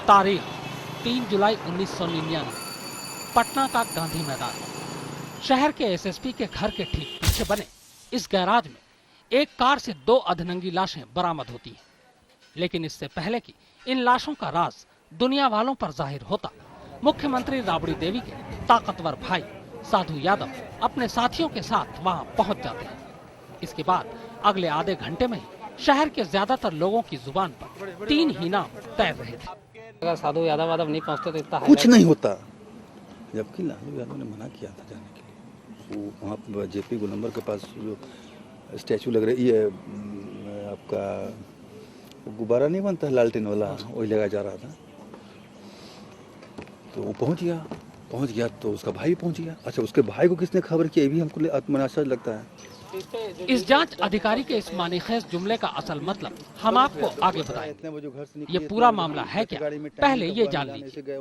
तारीख 3 जुलाई 1999, पटना का गांधी मैदान। शहर के एसएसपी के घर के ठीक पीछे बने इस गैराज में एक कार से 2 अधनंगी लाशें बरामद होती हैं। लेकिन इससे पहले कि इन लाशों का राज दुनिया वालों पर जाहिर होता, मुख्यमंत्री राबड़ी देवी के ताकतवर भाई साधु यादव अपने साथियों के साथ वहां पहुंच जाते हैं। इसके बाद अगले आधे घंटे में ही शहर के ज्यादातर लोगों की जुबान पर 3 ही नाम तैर रहे थे। अगर साधु यादव नहीं पहुंचते तो इतना कुछ नहीं होता, जबकि लालू यादव ने मना किया था जाने के लिए। वो वहाँ जेपी गोलंबर के पास जो स्टैचू लग रही है, आपका गुब्बारा नहीं बनता है लालटेन वाला, वही लगाया जा रहा था। तो वो पहुंच गया तो उसका भाई पहुंच गया। अच्छा, उसके भाई को किसने खबर किया, ये भी हमको आत्मनाशाज लगता है। इस जांच अधिकारी के इस मानीखेज जुमले का असल मतलब हम आपको आगे बताएंगे। ये पूरा मामला है क्या, पहले ये जान लीजिए।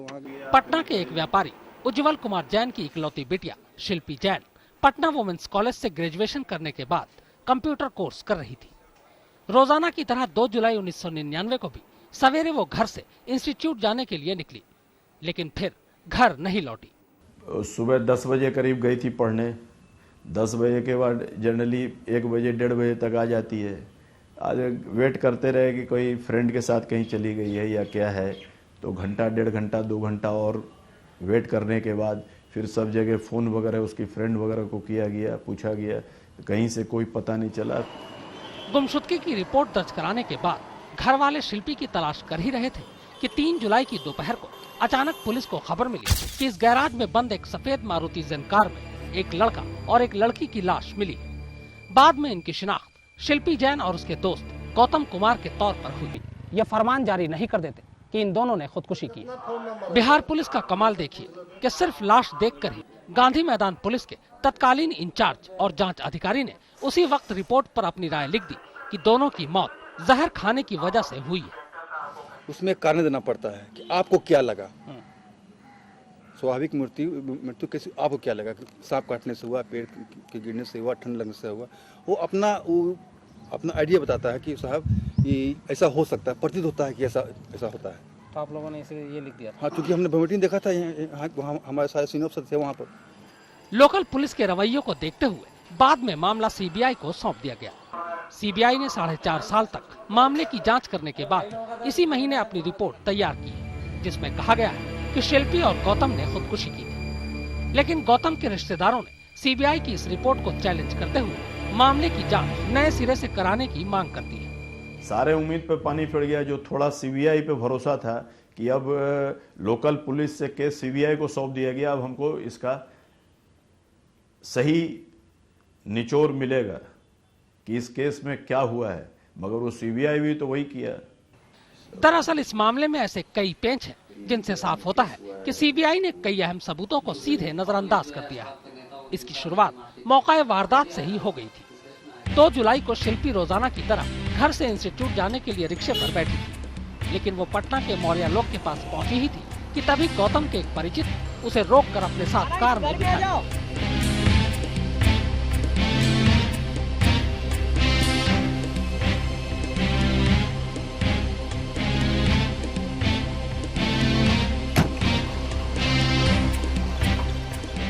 पटना के एक व्यापारी उज्जवल कुमार जैन की इकलौती बिटिया शिल्पी जैन पटना वुमेन्स कॉलेज से ग्रेजुएशन करने के बाद कंप्यूटर कोर्स कर रही थी। रोजाना की तरह 2 जुलाई 1999 को भी सवेरे वो घर से इंस्टीट्यूट जाने के लिए निकली, लेकिन फिर घर नहीं लौटी। सुबह 10 बजे करीब गई थी पढ़ने। 10 बजे के बाद जनरली 1 बजे 1:30 बजे तक आ जाती है। आज वेट करते रहे कि कोई फ्रेंड के साथ कहीं चली गई है या क्या है, तो घंटा 1.5 घंटा 2 घंटा और वेट करने के बाद फिर सब जगह फ़ोन वगैरह उसकी फ्रेंड वगैरह को किया गया, पूछा गया, कहीं से कोई पता नहीं चला। गुमशुदगी की रिपोर्ट दर्ज कराने के बाद घर वाले शिल्पी की तलाश कर ही रहे थे कि 3 जुलाई की दोपहर को अचानक पुलिस को खबर मिली कि इस गैराज में बंद एक सफेद मारुति ज़ेन कार में एक लड़का और एक लड़की की लाश मिली। बाद में इनकी शिनाख्त शिल्पी जैन और उसके दोस्त गौतम कुमार के तौर पर हुई। ये फरमान जारी नहीं कर देते कि इन दोनों ने खुदकुशी की। बिहार पुलिस का कमाल देखिए कि सिर्फ लाश देखकर ही गांधी मैदान पुलिस के तत्कालीन इंचार्ज और जांच अधिकारी ने उसी वक्त रिपोर्ट पर अपनी राय लिख दी कि दोनों की मौत जहर खाने की वजह से हुई है। उसमें कारण देना पड़ता है कि आपको क्या लगा, स्वाभाविक मृत्यु कैसे, आपको क्या लगा, सांप काटने से हुआ, पेड़ के गिरने से हुआ, ठंड लगने से हुआ। वो अपना आइडिया बताता है कि साहब ये ऐसा हो सकता है, प्रतीत होता है कि ऐसा होता है। तो आप लोगों ने इसे ये लिख दिया? हाँ, क्योंकि हमने बुलेटिन देखा था, हमारे सारे सीनियर अफसर थे वहाँ पर। लोकल पुलिस के रवैये को देखते हुए बाद में मामला सीबीआई को सौंप दिया गया। सीबीआई ने 4.5 साल तक मामले की जांच करने के बाद इसी महीने अपनी रिपोर्ट तैयार की, जिसमें कहा गया है कि शिल्पी और गौतम ने खुदकुशी की थी। लेकिन गौतम के रिश्तेदारों ने सीबीआई की इस रिपोर्ट को चैलेंज करते हुए मामले की जांच नए सिरे से कराने की मांग कर दी है। सारे उम्मीद पे पानी फिर गया। जो थोड़ा सीबीआई पे भरोसा था कि अब लोकल पुलिस से केस सीबीआई को सौंप दिया गया, अब हमको इसका सही निचोड़ मिलेगा कि इस केस में क्या हुआ है, मगर वो सीबीआई भी तो वही किया। दरअसल इस मामले में ऐसे कई पेंच हैं जिनसे साफ होता है कि सीबीआई ने कई अहम सबूतों को सीधे नजरअंदाज कर दिया है। इसकी शुरुआत मौका वारदात से ही हो गई थी। 2 जुलाई को शिल्पी रोजाना की तरह घर से इंस्टीट्यूट जाने के लिए रिक्शे पर बैठी थी, लेकिन वो पटना के मौर्या लोक के पास पहुंची ही थी कि तभी गौतम के एक परिचित उसे रोककर अपने साथ कार में बिठाया।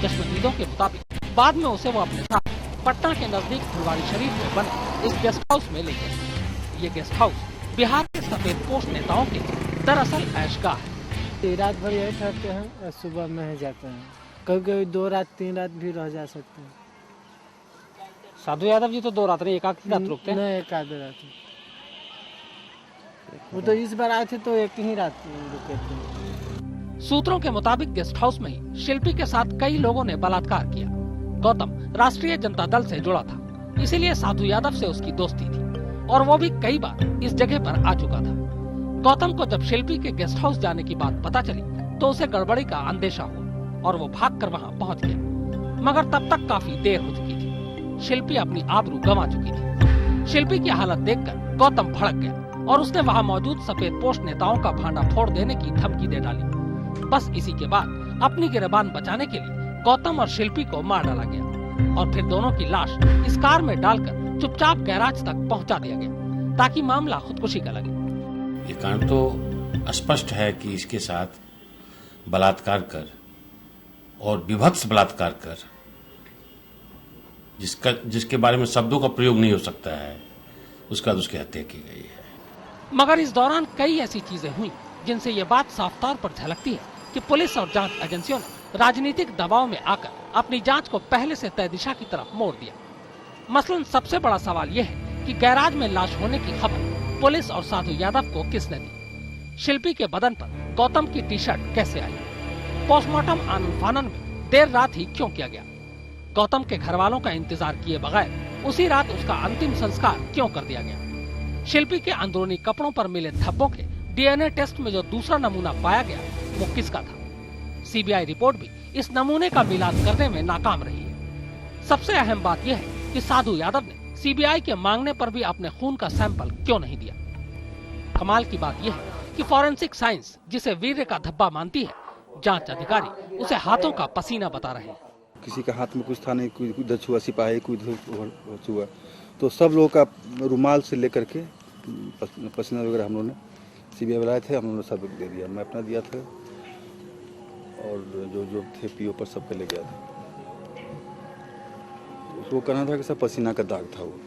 चश्मदीदों के मुताबिक बाद में उसे वो अपने साथ पटना के नजदीक फुलवारी शरीफ में बने इस गेस्ट हाउस में ले गए। ये गेस्ट हाउस बिहार के सफेद पोश नेताओं के दरअसल ऐशगाह है। रात भर यही ठहरते हैं और सुबह में ही जाते हैं। कभी कभी 2 रात 3 रात भी रह जा सकते हैं। साधु यादव जी तो 2 रात नहीं, एक आधी रात रुकते हैं। नहीं, एक आधी रात। वो तो इस बार आए थे तो एक ही रात रुके थे। सूत्रों के मुताबिक गेस्ट हाउस में ही शिल्पी के साथ कई लोगों ने बलात्कार किया। गौतम राष्ट्रीय जनता दल से जुड़ा था, इसीलिए साधु यादव से उसकी दोस्ती थी और वो भी कई बार इस जगह पर आ चुका था। गौतम को जब शिल्पी के गेस्ट हाउस जाने की बात पता चली तो उसे गड़बड़ी का अंदेशा हुआ और वो भागकर वहां पहुंच गया, मगर तब तक काफी देर हो चुकी थी। शिल्पी अपनी आबरू गंवा चुकी थी। शिल्पी की हालत देखकर गौतम भड़क गया और उसने वहां मौजूद सफेद पोश नेताओं का भांडा फोड़ देने की धमकी दे डाली। बस इसी के बाद अपनी गिरबान बचाने के लिए गौतम और शिल्पी को मार डाला गया और फिर दोनों की लाश इस कार में डालकर चुपचाप गैराज तक पहुंचा दिया गया ताकि मामला खुदकुशी का लगे। ये कांड तो स्पष्ट है कि इसके साथ बलात्कार कर और विभत्स बलात्कार कर, जिसके बारे में शब्दों का प्रयोग नहीं हो सकता है, उसका उसकी हत्या की गई है। मगर इस दौरान कई ऐसी चीजें हुई जिनसे ये बात साफ तौर पर झलकती है कि पुलिस और जांच एजेंसियों ने राजनीतिक दबाव में आकर अपनी जांच को पहले से तय दिशा की तरफ मोड़ दिया। मसलन सबसे बड़ा सवाल यह है कि गैराज में लाश होने की खबर पुलिस और साधु यादव को किसने दी? शिल्पी के बदन पर गौतम की टी शर्ट कैसे आई? पोस्टमार्टम आनन फानन में देर रात ही क्यों किया गया? गौतम के घर वालों का इंतजार किए बगैर उसी रात उसका अंतिम संस्कार क्यों कर दिया गया? शिल्पी के अंदरूनी कपड़ों पर मिले धब्बों के डीएनए टेस्ट में जो दूसरा नमूना पाया गया वो किसका था? सीबीआई रिपोर्ट भी इस नमूने का मिलान करने में नाकाम रही है। सबसे अहम बात यह है कि साधु यादव ने सीबीआई के मांगने पर भी अपने खून का सैंपल क्यों नहीं दिया? कमाल की बात यह है कि फॉरेंसिक साइंस जिसे वीर्य का धब्बा मानती है, जांच अधिकारी उसे हाथों का पसीना बता रहे हैं। किसी का हाथ में कुछ था नहीं, कोई उधर छुआ सिपाही, कोई उधर छुआ, तो सब लोगों का रुमाल से लेकर के पसीना वगैरह हम लोगों ने सीबीआई बुलाए थे, हम लोगों ने सब दे दिया। मैं अपना दिया था और जो थे पीओ पर सबके ले गया था। उसको कहना था कि सब पसीना का दाग था वो।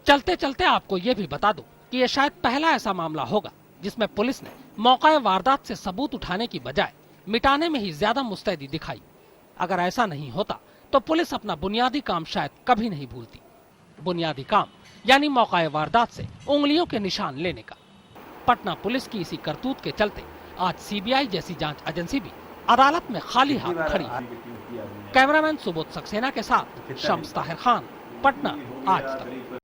चलते चलते आपको ये भी बता दूं कि ये शायद पहला ऐसा मामला होगा जिसमें पुलिस ने मौका वारदात से सबूत उठाने की बजाय मिटाने में ही ज्यादा मुस्तैदी दिखाई। अगर ऐसा नहीं होता तो पुलिस अपना बुनियादी काम शायद कभी नहीं भूलती। बुनियादी काम यानी मौका वारदात से उंगलियों के निशान लेने का। पटना पुलिस की इसी करतूत के चलते आज सीबीआई जैसी जांच एजेंसी भी अदालत में खाली हाथ खड़ी है। कैमरामैन सुबोध सक्सेना के साथ शम्स ताहिर खान, पटना, आज तक।